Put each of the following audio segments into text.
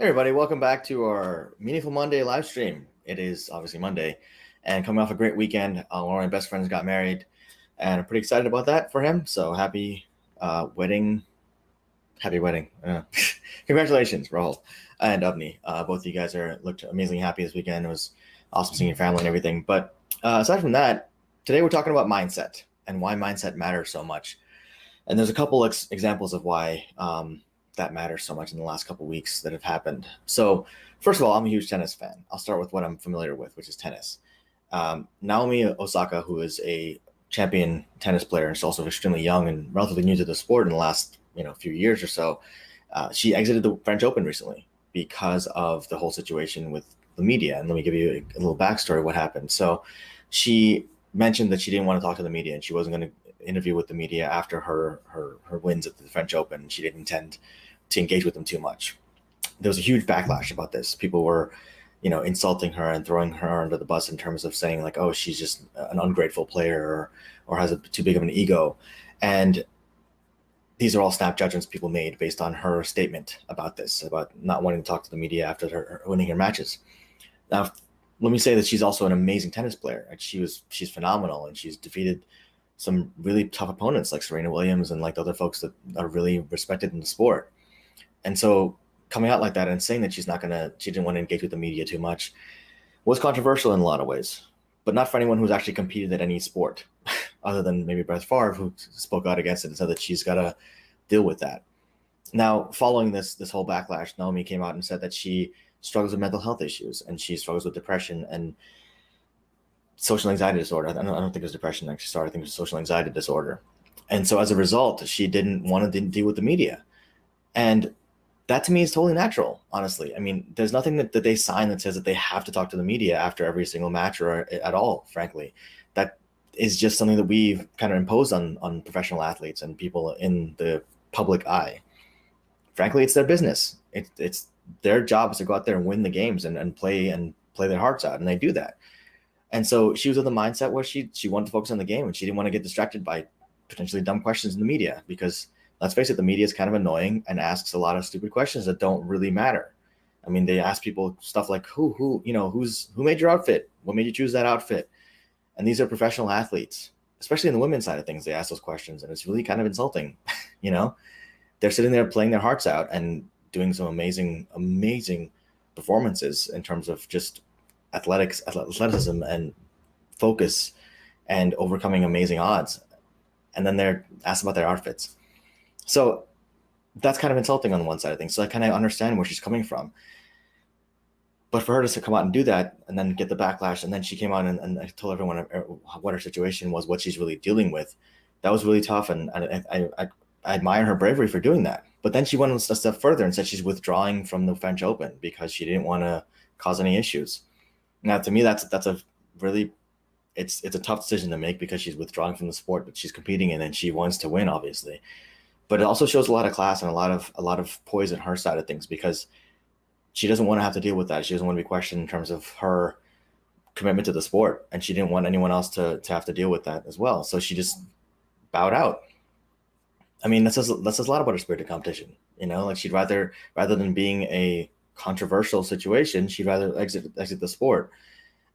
Hey everybody, welcome back to our Meaningful Monday live stream. It is obviously Monday, and coming off a great weekend, one of my best friends got married, and I'm pretty excited about that for him. So wedding, happy wedding! Congratulations, Rahul and Avni. Both of you guys looked amazingly happy this weekend. It was awesome seeing your family and everything. But aside from that, today we're talking about mindset and why mindset matters so much. And there's a couple examples of why that matters so much in the last couple of weeks that have happened. So, first of all, I'm a huge tennis fan. I'll start with what I'm familiar with, which is tennis. Naomi Osaka, who is a champion tennis player and is also extremely young and relatively new to the sport in the last few years or so, she exited the French Open recently because of the whole situation with the media. And let me give you a little backstory of what happened. So, she mentioned that she didn't want to talk to the media and she wasn't going to interview with the media after her wins at the French Open. She didn't intend to engage with them too much. There was a huge backlash about this. People were, insulting her and throwing her under the bus in terms of saying like, "Oh, she's just an ungrateful player or has too big of an ego," and these are all snap judgments people made based on her statement about this, about not wanting to talk to the media after her winning her matches. Now, let me say that she's also an amazing tennis player. She's phenomenal, and she's defeated some really tough opponents like Serena Williams and like the other folks that are really respected in the sport. And so coming out like that and saying that she didn't want to engage with the media too much was controversial in a lot of ways, but not for anyone who's actually competed at any sport, other than maybe Brett Favre, who spoke out against it and said that she's got to deal with that. Now, following this whole backlash, Naomi came out and said that she struggles with mental health issues and she struggles with depression and social anxiety disorder. I don't think it was depression actually. Sorry, I think it was social anxiety disorder. And so as a result, she didn't want to deal with the media. And that to me is totally natural, honestly. I mean, there's nothing that they sign that says that they have to talk to the media after every single match or at all, frankly. That is just something that we've kind of imposed on professional athletes and people in the public eye. Frankly, it's their business. It's their job is to go out there and win the games and play their hearts out, and they do that. And so she was of the mindset where she wanted to focus on the game and she didn't want to get distracted by potentially dumb questions in the media because let's face it, the media is kind of annoying and asks a lot of stupid questions that don't really matter. I mean, they ask people stuff like who made your outfit? What made you choose that outfit? And these are professional athletes, especially in the women's side of things. They ask those questions and it's really kind of insulting. you know, they're sitting there playing their hearts out and doing some amazing performances in terms of just athleticism and focus and overcoming amazing odds. And then they're asked about their outfits. So that's kind of insulting on the one side of things. So I kind of understand where she's coming from. But for her to come out and do that and then get the backlash, and then she came out and told everyone what her situation was, what she's really dealing with, that was really tough. And I admire her bravery for doing that. But then she went a step further and said she's withdrawing from the French Open because she didn't want to cause any issues. Now, to me, that's a really it's a tough decision to make because she's withdrawing from the sport that she's competing in and she wants to win, obviously. But it also shows a lot of class and a lot of poise in her side of things because she doesn't want to have to deal with that. She doesn't want to be questioned in terms of her commitment to the sport, and she didn't want anyone else to have to deal with that as well. So she just bowed out. I mean, that says a lot about her spirit of competition. Like she'd rather than being a controversial situation, she'd rather exit the sport,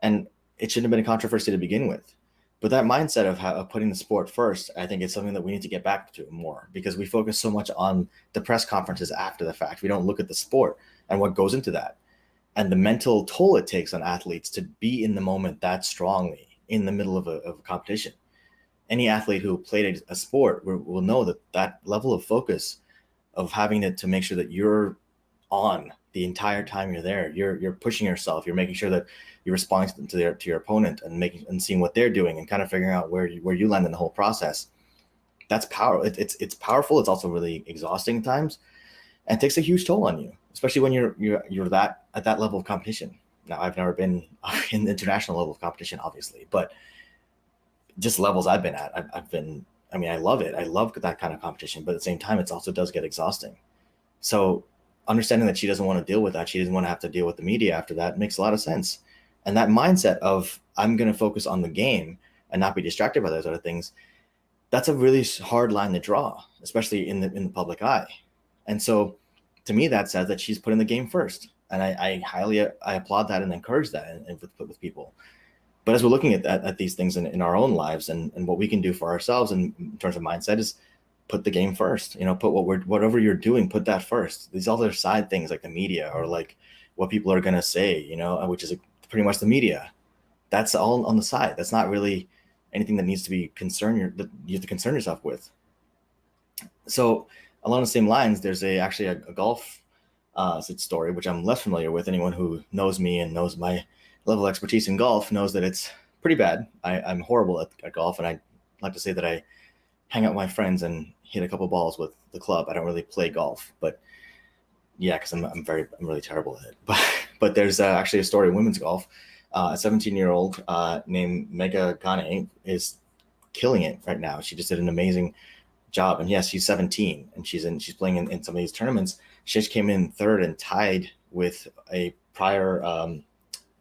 and it shouldn't have been a controversy to begin with. But that mindset of putting the sport first, I think it's something that we need to get back to more because we focus so much on the press conferences after the fact. We don't look at the sport and what goes into that and the mental toll it takes on athletes to be in the moment that strongly in the middle of a competition. Any athlete who played a sport will know that level of focus of having to make sure that you're on the entire time you're there. You're pushing yourself. You're making sure that you're responding to your opponent and seeing what they're doing and kind of figuring out where you land in the whole process. That's power. It's powerful. It's also really exhausting at times, and it takes a huge toll on you, especially when you're that at that level of competition. Now, I've never been in the international level of competition, obviously, but just levels I've been at, I love it. I love that kind of competition, but at the same time, it also does get exhausting. So understanding that she doesn't want to deal with that, she doesn't want to have to deal with the media after that makes a lot of sense. And that mindset of I'm going to focus on the game and not be distracted by those other things, that's a really hard line to draw, especially in the public eye. And so To me, that says that she's putting the game first. And I applaud that and encourage that and with people. But as we're looking at these things in our own lives and what we can do for ourselves in terms of mindset is put the game first. Put whatever you're doing, put that first. These other side things like the media or like what people are gonna say, which is pretty much the media. That's all on the side. That's not really anything that needs to be that you have to concern yourself with. So along the same lines, there's actually a golf story, which I'm less familiar with. Anyone who knows me and knows my level of expertise in golf knows that it's pretty bad. I'm horrible at golf, and I like to say that I hang out with my friends and hit a couple balls with the club. I don't really play golf, but yeah, because I'm really terrible at it. But there's actually a story in women's golf. A 17-year-old named Megha Ganne is killing it right now. She just did an amazing job, and yes, she's 17 and she's playing in some of these tournaments. She just came in third and tied with a prior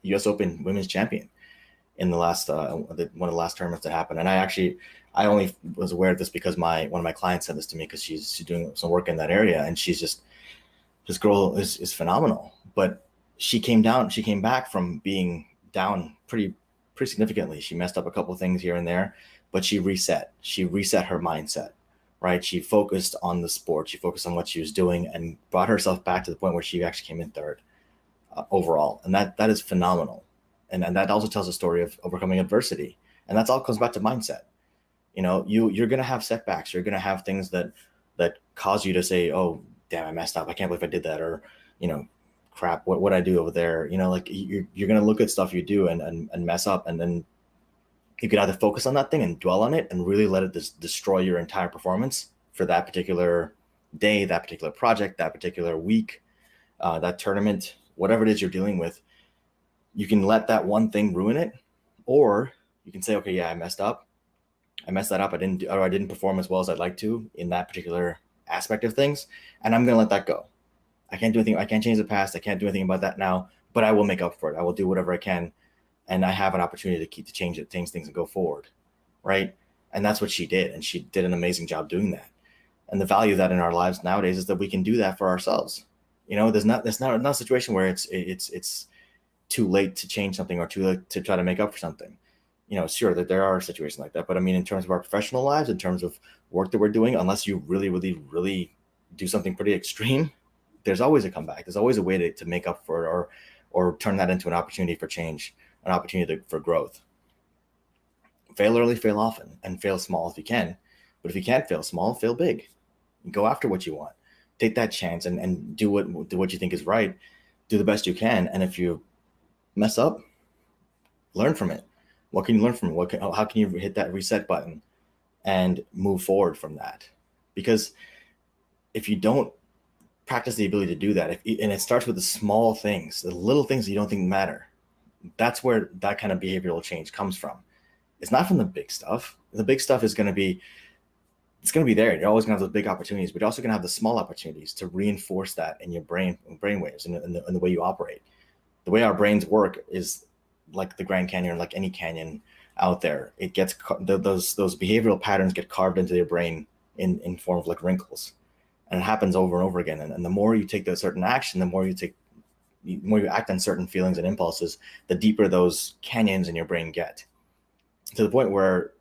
U.S. Open women's champion in the last one of the last tournaments that happened. And I only was aware of this because one of my clients sent this to me because she's doing some work in that area, and this girl is phenomenal. But she came back from being down pretty significantly. She messed up a couple of things here and there, but she reset her mindset, right? She focused on the sport. She focused on what she was doing and brought herself back to the point where she actually came in third overall. And that is phenomenal. And that also tells a story of overcoming adversity. And that's all comes back to mindset. You're going to have setbacks. You're going to have things that cause you to say, oh, damn, I messed up. I can't believe I did that. Or, crap, what I do over there? Like you're going to look at stuff you do and mess up. And then you could either focus on that thing and dwell on it and really let it destroy your entire performance for that particular day, that particular project, that particular week, that tournament, whatever it is you're dealing with. You can let that one thing ruin it, or you can say, okay, yeah, I messed up. I messed that up. I didn't perform as well as I'd like to in that particular aspect of things, and I'm going to let that go. I can't do anything. I can't change the past. I can't do anything about that now, but I will make up for it. I will do whatever I can, and I have an opportunity to change things and go forward, right? And that's what she did, and she did an amazing job doing that. And the value of that in our lives nowadays is that we can do that for ourselves. There's not a situation where it's too late to change something or too late to try to make up for something. Sure that there are situations like that, but I mean, in terms of our professional lives, in terms of work that we're doing, unless you really, really, really do something pretty extreme, there's always a comeback. There's always a way to make up for it or turn that into an opportunity for change, an opportunity for growth. Fail early, fail often, and fail small if you can. But if you can't fail small, fail big. Go after what you want. Take that chance and do what you think is right. Do the best you can. And if you mess up, learn from it. What can you learn from it? How can you hit that reset button and move forward from that? Because if you don't practice the ability to do that, and it starts with the small things, the little things that you don't think matter, that's where that kind of behavioral change comes from. It's not from the big stuff. The big stuff is going to be there. You're always going to have those big opportunities, but you're also going to have the small opportunities to reinforce that in your brain waves and the way you operate. The way our brains work is like the Grand Canyon, like any canyon out there. It gets those behavioral patterns get carved into your brain in form of like wrinkles, and it happens over and over again. And the more you take a certain action, the more you act on certain feelings and impulses, the deeper those canyons in your brain get, to the point where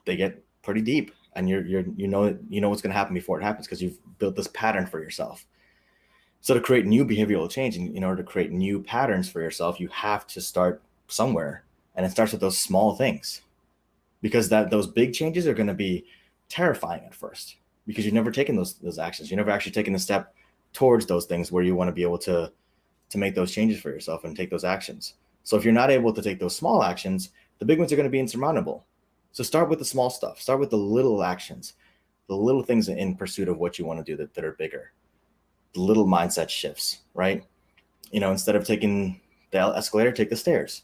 they get pretty deep, and you know what's going to happen before it happens because you've built this pattern for yourself. So to create new behavioral change, in order to create new patterns for yourself, you have to start somewhere, and it starts with those small things, because those big changes are going to be terrifying at first because you've never taken those actions. You've never actually taken a step towards those things where you want to be able to make those changes for yourself and take those actions. So if you're not able to take those small actions, the big ones are going to be insurmountable. So start with the small stuff. Start with the little actions, the little things in pursuit of what you want to do that are bigger, the little mindset shifts, right? Instead of taking the escalator, take the stairs,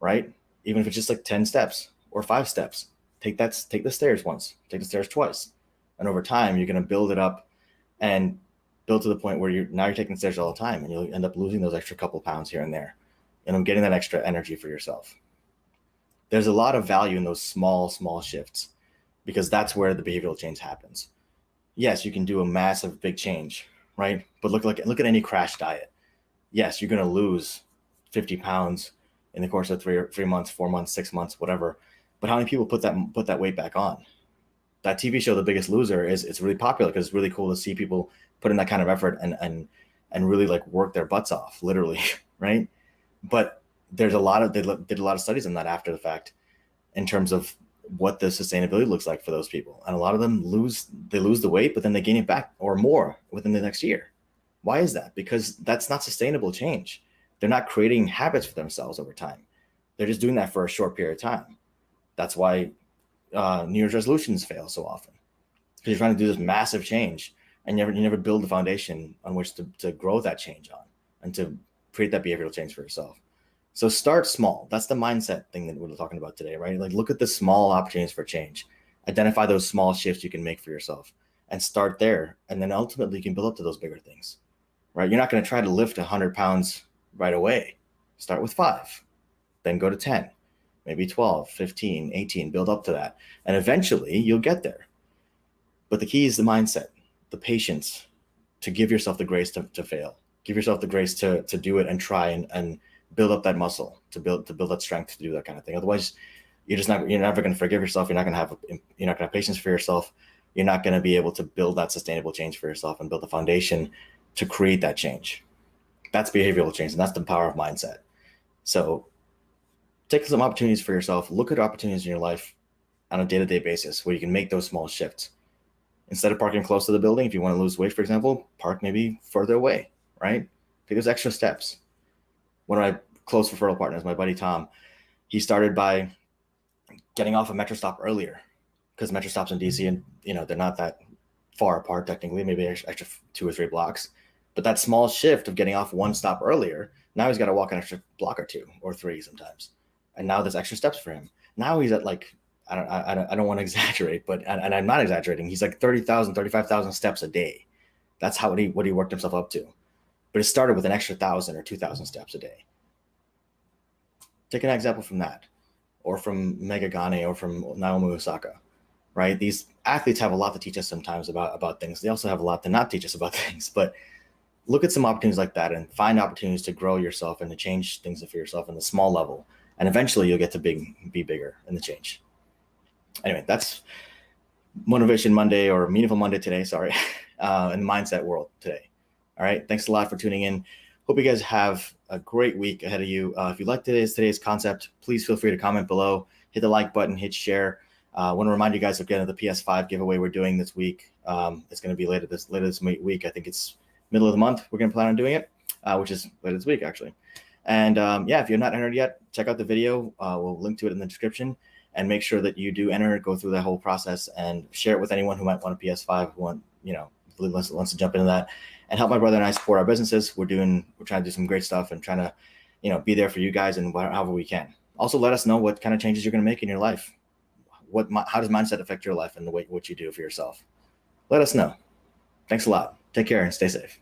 right? Even if it's just like 10 steps or 5 steps, take the stairs once, take the stairs twice. And over time, you're going to build it up and build to the point where you're taking the stairs all the time, and you'll end up losing those extra couple pounds here and there, and getting that extra energy for yourself. There's a lot of value in those small shifts, because that's where the behavioral change happens. Yes, you can do a massive big change right? But look at any crash diet. Yes, you're going to lose 50 pounds in the course of 3 months, 4 months, 6 months, whatever. But how many people put that weight back on? That TV show, The Biggest Loser, it's really popular because it's really cool to see people put in that kind of effort and really like work their butts off, literally, right? But they did a lot of studies on that after the fact in terms of what the sustainability looks like for those people. And a lot of them lose the weight, but then they gain it back or more within the next year. Why is that? Because that's not sustainable change. They're not creating habits for themselves over time. They're just doing that for a short period of time. That's why New Year's resolutions fail so often, because you're trying to do this massive change and you never build the foundation on which to grow that change on and to create that behavioral change for yourself. So start small. That's the mindset thing that we're talking about today, right? Like look at the small opportunities for change, identify those small shifts you can make for yourself and start there. And then ultimately you can build up to those bigger things, right? You're not going to try to lift 100 pounds right away. Start with 5, then go to 10, maybe 12, 15, 18, build up to that. And eventually you'll get there. But the key is the mindset, the patience, to give yourself the grace to fail, give yourself the grace to do it and try and build up that muscle, to build that strength to do that kind of thing. Otherwise, you're never going to forgive yourself. You're not going to have patience for yourself. You're not going to be able to build that sustainable change for yourself and build the foundation to create that change. That's behavioral change, and that's the power of mindset. So take some opportunities for yourself. Look at opportunities in your life on a day-to-day basis where you can make those small shifts. Instead of parking close to the building, if you want to lose weight, for example, park maybe further away, right? Take those extra steps. One of my close referral partners, my buddy Tom, he started by getting off a metro stop earlier, because metro stops in DC, and they're not that far apart technically, maybe extra 2 or 3 blocks. But that small shift of getting off one stop earlier, now he's got to walk an extra block or 2 or 3 sometimes, and now there's extra steps for him. Now he's at like, I don't want to exaggerate, but and I'm not exaggerating. He's like 30,000, 35,000 steps a day. That's what he worked himself up to. But it started with an extra 1,000 or 2,000 steps a day. Take an example from that, or from Mega Gane, or from Naomi Osaka, right? These athletes have a lot to teach us sometimes about things. They also have a lot to not teach us about things. But look at some opportunities like that and find opportunities to grow yourself and to change things for yourself in the small level. And eventually you'll get to be bigger in the change. Anyway, that's Motivation Monday, or Meaningful Monday today, sorry, in the mindset world today. All right. Thanks a lot for tuning in. Hope you guys have a great week ahead of you. If you like today's concept, please feel free to comment below, hit the like button, hit share. I want to remind you guys again of the PS5 giveaway we're doing this week. It's going to be later this week. I think it's middle of the month. We're going to plan on doing it, which is later this week, actually. And if you're not entered yet, check out the video. We'll link to it in the description, and make sure that you do enter, go through that whole process, and share it with anyone who might want a PS5, who wants to jump into that, and help my brother and I support our businesses. We're trying to do some great stuff and trying to, be there for you guys and however we can. Also, let us know what kind of changes you're going to make in your life. How does mindset affect your life and what you do for yourself? Let us know. Thanks a lot. Take care and stay safe.